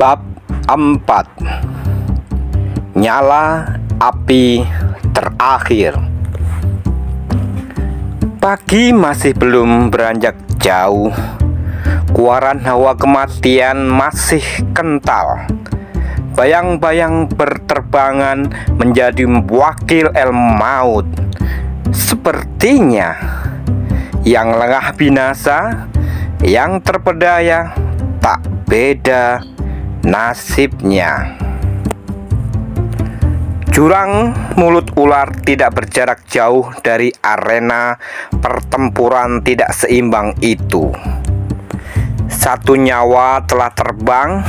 Bab 4. Nyala api terakhir. Pagi masih belum beranjak jauh. Kuaran hawa kematian masih kental. Bayang-bayang berterbangan menjadi wakil El Maut. Sepertinya yang lengah binasa, yang terpedaya tak beda nasibnya. Jurang mulut ular tidak berjarak jauh dari arena pertempuran tidak seimbang itu. Satu nyawa telah terbang,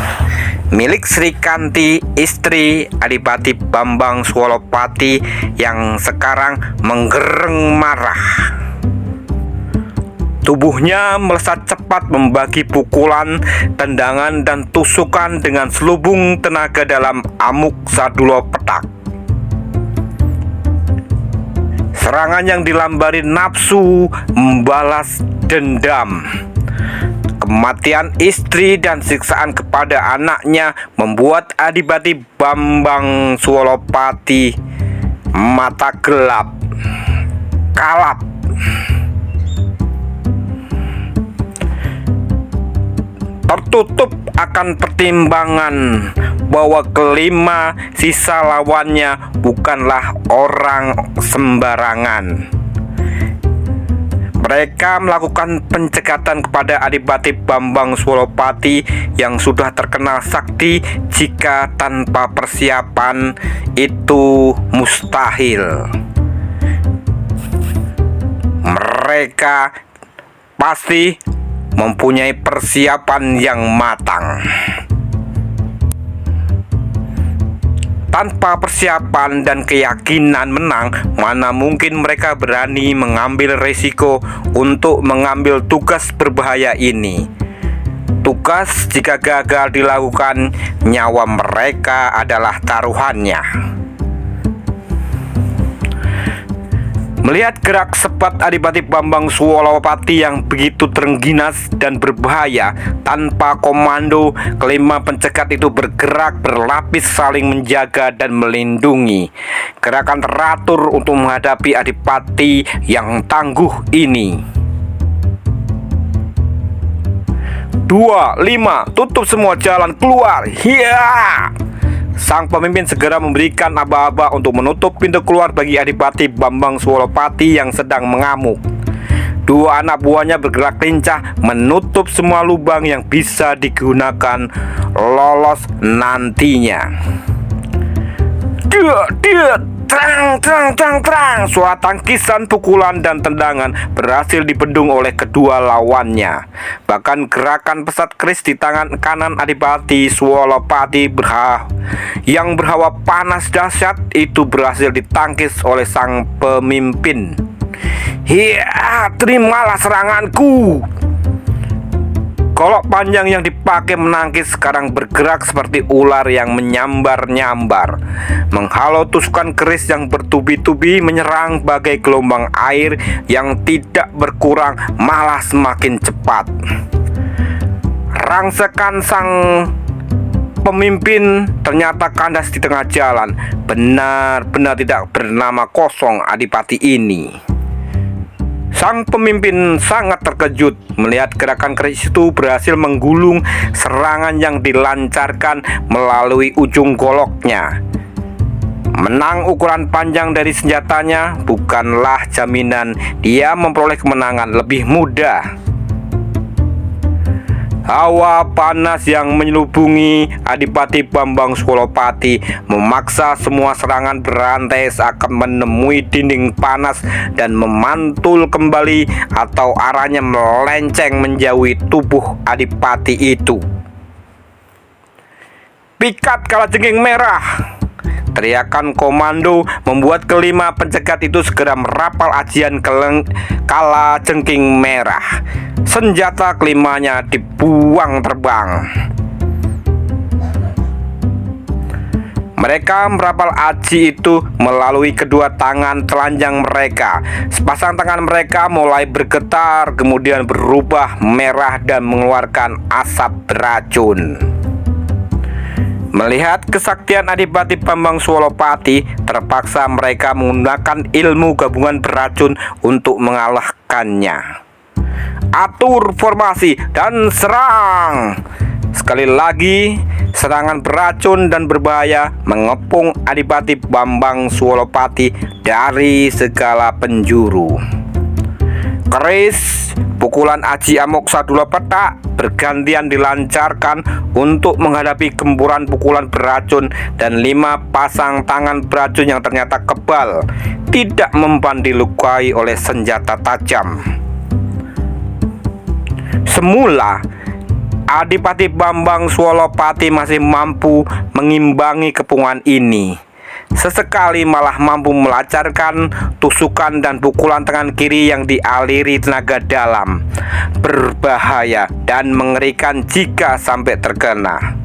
milik Sri Kanti, istri Adipati Bambang Swolopati yang sekarang menggereng marah. Tubuhnya melesat cepat membagi pukulan, tendangan, dan tusukan dengan selubung tenaga dalam amuk Sadulo Petak. Serangan yang dilambari nafsu membalas dendam. Kematian istri dan siksaan kepada anaknya membuat Adipati Bambang Swolopati mata gelap, kalap. Tertutup akan pertimbangan bahwa kelima sisa lawannya bukanlah orang sembarangan. Mereka melakukan pencekatan kepada Adipati Bambang Swolopati yang sudah terkenal sakti. Jika tanpa persiapan itu mustahil. Mereka pasti mempunyai persiapan yang matang. Tanpa persiapan dan keyakinan menang, mana mungkin mereka berani mengambil resiko untuk mengambil tugas berbahaya ini. Tugas jika gagal dilakukan, nyawa mereka adalah taruhannya. Melihat gerak cepat Adipati Bambang Swolopati yang begitu terengginas dan berbahaya, tanpa komando, kelima pencegat itu bergerak berlapis saling menjaga dan melindungi. Gerakan teratur untuk menghadapi Adipati yang tangguh ini. 2, 5, tutup semua jalan keluar. Hiya! Sang pemimpin segera memberikan aba-aba untuk menutup pintu keluar bagi Adipati Bambang Swolopati yang sedang mengamuk. Dua anak buahnya bergerak lincah menutup semua lubang yang bisa digunakan lolos nantinya. Terang. Suara tangkisan, pukulan, dan tendangan berhasil dibendung oleh kedua lawannya. Bahkan gerakan pesat keris di tangan kanan Adipati Swolopati yang berhawa panas dahsyat itu berhasil ditangkis oleh sang pemimpin. Hiya, terimalah seranganku. Golok panjang yang dipakai menangkis sekarang bergerak seperti ular yang menyambar-nyambar, menghalau tusukan keris yang bertubi-tubi menyerang bagai gelombang air yang tidak berkurang, malah semakin cepat. Rangsekan sang pemimpin ternyata kandas di tengah jalan. Benar-benar tidak bernama kosong Adipati ini. Sang pemimpin sangat terkejut melihat gerakan keris itu berhasil menggulung serangan yang dilancarkan melalui ujung goloknya. Menang ukuran panjang dari senjatanya bukanlah jaminan dia memperoleh kemenangan lebih mudah. Hawa panas yang menyelubungi Adipati Bambang Swolopati memaksa semua serangan berantai seakan menemui dinding panas dan memantul kembali atau arahnya melenceng menjauhi tubuh Adipati itu. Pikat kalajengking merah! Teriakan komando membuat kelima pencegat itu segera merapal ajian kalajengking merah. Senjata kelimanya dibuang terbang. Mereka merapal aji itu melalui kedua tangan telanjang mereka. Sepasang tangan mereka mulai bergetar, kemudian berubah merah dan mengeluarkan asap beracun. Melihat kesaktian Adipati Bambang Swolopati, terpaksa mereka menggunakan ilmu gabungan beracun untuk mengalahkannya. Atur formasi dan serang! Sekali lagi, serangan beracun dan berbahaya mengepung Adipati Bambang Swolopati dari segala penjuru. Keris, pukulan aji amok sadula petak bergantian dilancarkan untuk menghadapi gempuran pukulan beracun, dan 5 pasang tangan beracun yang ternyata kebal tidak mempan dilukai oleh senjata tajam. Semula Adipati Bambang Swolopati masih mampu mengimbangi kepungan ini. Sesekali malah mampu melancarkan tusukan dan pukulan tangan kiri yang dialiri tenaga dalam, berbahaya dan mengerikan jika sampai terkena.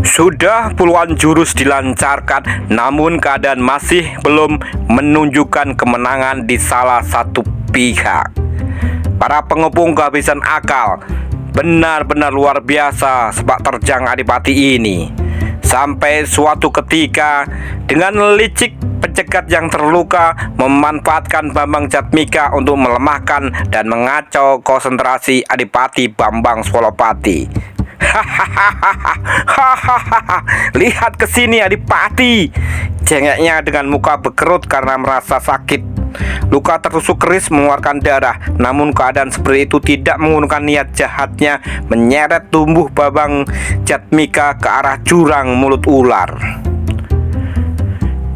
Sudah puluhan jurus dilancarkan, namun keadaan masih belum menunjukkan kemenangan di salah satu pihak. Para pengepung kehabisan akal. Benar-benar luar biasa sepak terjang Adipati ini. Sampai suatu ketika, dengan licik pencegat yang terluka memanfaatkan Bambang Jatmika untuk melemahkan dan mengacau konsentrasi Adipati Bambang Swolopati. Lihat ke sini Adipati, cengeknya dengan muka berkerut karena merasa sakit. Luka tertusuk keris mengeluarkan darah, namun keadaan seperti itu tidak menggunakan niat jahatnya menyeret tubuh Bambang Jatmika ke arah jurang mulut ular.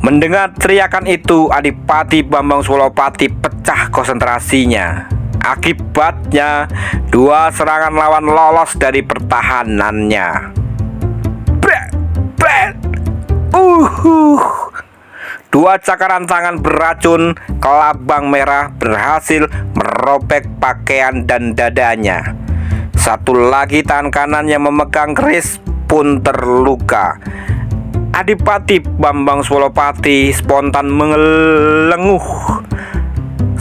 Mendengar teriakan itu, Adipati Bambang Swolopati pecah konsentrasinya. Akibatnya, 2 serangan lawan lolos dari pertahanannya. Dua cakaran tangan beracun kelabang merah berhasil merobek pakaian dan dadanya. Satu lagi tangan kanan yang memegang keris pun terluka. Adipati Bambang Swolopati spontan mengelenguh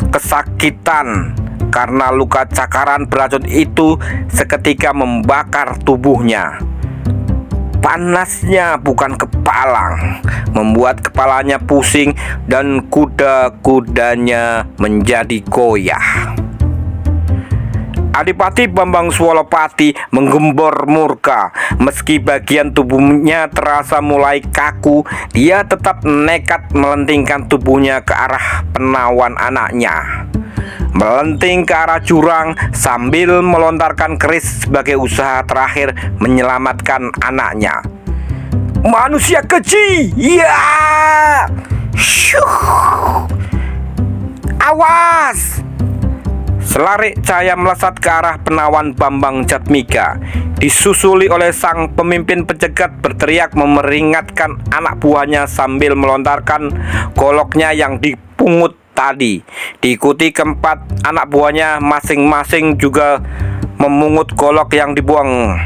kesakitan karena luka cakaran beracun itu seketika membakar tubuhnya. Panasnya bukan kepalang, membuat kepalanya pusing dan kuda-kudanya menjadi goyah. Adipati Bambang Swolopati menggembor murka. Meski bagian tubuhnya terasa mulai kaku, dia tetap nekat melentingkan tubuhnya ke arah penawan anaknya. Melenting ke arah jurang sambil melontarkan keris sebagai usaha terakhir menyelamatkan anaknya. Manusia keji! Ya! Syuh! Awas! Selarik cahaya melesat ke arah penawan Bambang Jatmika, disusuli oleh sang pemimpin pencegat berteriak memperingatkan anak buahnya sambil melontarkan goloknya yang dipungut tadi. Diikuti keempat anak buahnya, masing-masing juga memungut golok yang dibuang.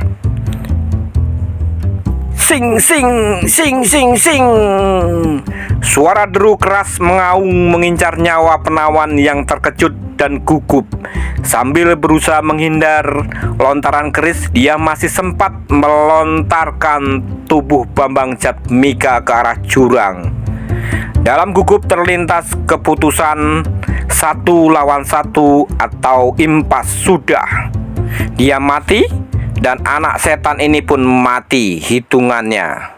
Sing sing sing sing sing. Suara deru keras mengaung mengincar nyawa penawan yang terkejut dan gugup. Sambil berusaha menghindar lontaran keris, dia masih sempat melontarkan tubuh Bambang Jatmika ke arah jurang. Dalam gugup terlintas keputusan 1 lawan 1 atau impas. Sudah, dia mati dan anak setan ini pun mati hitungannya.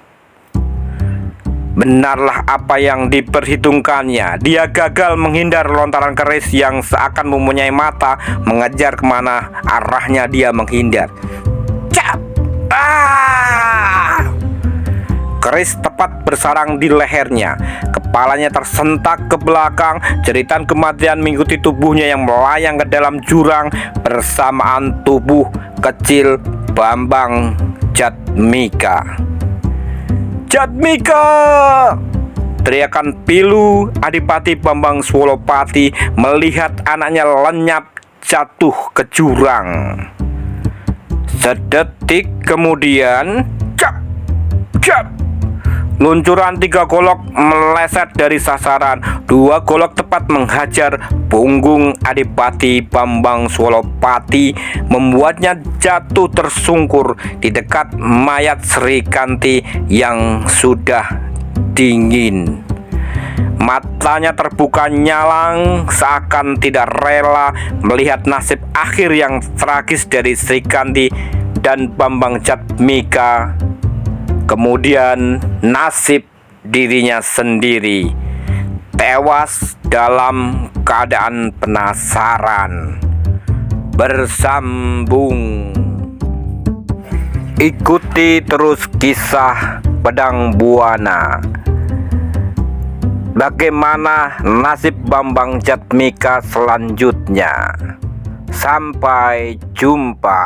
Benarlah apa yang diperhitungkannya. Dia gagal menghindar lontaran keris yang seakan mempunyai mata mengejar kemana arahnya dia menghindar. Cap! Keris tepat bersarang di lehernya. Kepalanya tersentak ke belakang. Jeritan kematian mengikuti tubuhnya yang melayang ke dalam jurang bersamaan tubuh kecil Bambang Jatmika. Jatmika! Teriakan pilu Adipati Bambang Swolopati melihat anaknya lenyap jatuh ke jurang. Sedetik kemudian, cap! Luncuran 3 golok meleset dari sasaran. 2 golok tepat menghajar punggung Adipati Bambang Swolopati, membuatnya jatuh tersungkur di dekat mayat Sri Kanti yang sudah dingin. Matanya terbuka nyalang, seakan tidak rela melihat nasib akhir yang tragis dari Sri Kanti dan Bambang Jatmika. Kemudian nasib dirinya sendiri, tewas dalam keadaan penasaran. Bersambung. Ikuti terus kisah Pedang Buana. Bagaimana nasib Bambang Jatmika selanjutnya? Sampai jumpa.